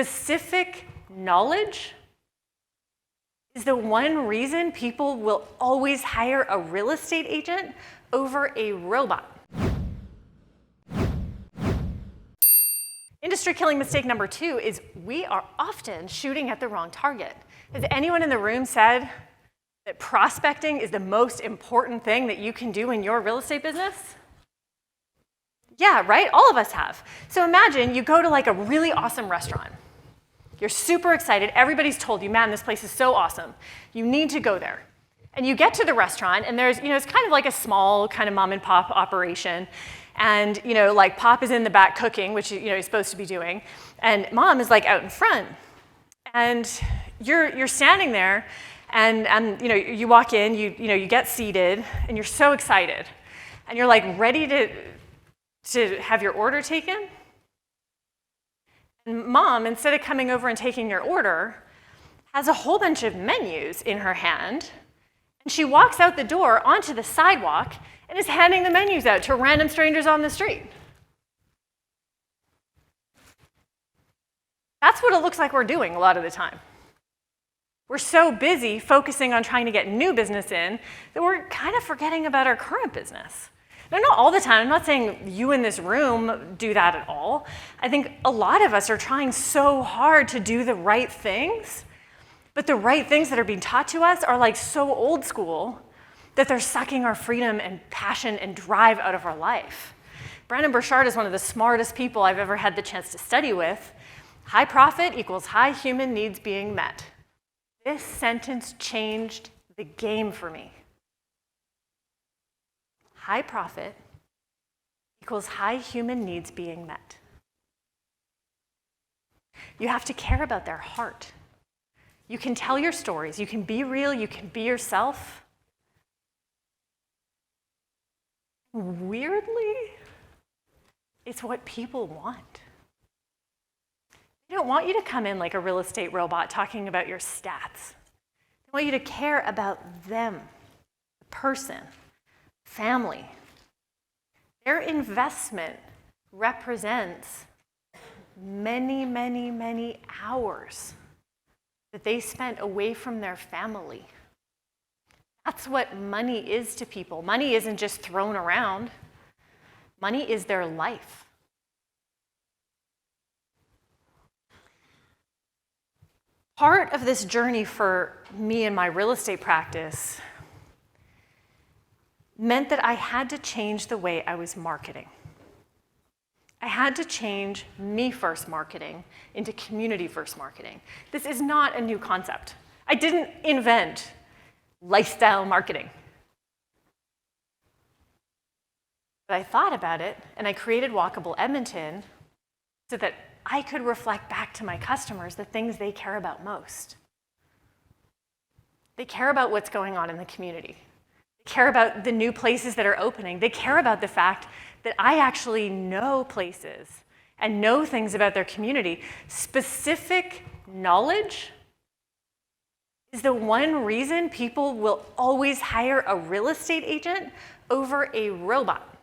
specific knowledge is the one reason people will always hire a real estate agent over a robot. Industry-killing mistake number 2 is we are often shooting at the wrong target. Has anyone in the room said that prospecting is the most important thing that you can do in your real estate business? Yeah, right? All of us have. So imagine you go to like a really awesome restaurant. You're super excited. Everybody's told you, man, this place is so awesome. You need to go there. And you get to the restaurant, and there's, it's kind of like a small kind of mom and pop operation. And, like Pop is in the back cooking, which, he's supposed to be doing. And Mom is like out in front. And you're standing there, and you walk in, you get seated, and you're so excited. And you're like ready to have your order taken. And Mom, instead of coming over and taking your order, has a whole bunch of menus in her hand. And she walks out the door onto the sidewalk and is handing the menus out to random strangers on the street. That's what it looks like we're doing a lot of the time. We're so busy focusing on trying to get new business in that we're kind of forgetting about our current business. Now, not all the time. I'm not saying you in this room do that at all. I think a lot of us are trying so hard to do the right things, but the right things that are being taught to us are like so old school that they're sucking our freedom and passion and drive out of our life. Brandon Burchard is one of the smartest people I've ever had the chance to study with. High profit equals high human needs being met. This sentence changed the game for me. High profit equals high human needs being met. You have to care about their heart. You can tell your stories. You can be real. You can be yourself. Weirdly, it's what people want. They don't want you to come in like a real estate robot talking about your stats. They want you to care about them, the person, family. Their investment represents many, many, many hours that they spent away from their family. That's what money is to people. Money isn't just thrown around. Money is their life. Part of this journey for me and my real estate practice meant that I had to change the way I was marketing. I had to change me-first marketing into community-first marketing. This is not a new concept. I didn't invent lifestyle marketing. But I thought about it, and I created Walkable Edmonton so that I could reflect back to my customers the things they care about most. They care about what's going on in the community. They care about the new places that are opening. They care about the fact that I actually know places and know things about their community. Specific knowledge is the one reason people will always hire a real estate agent over a robot.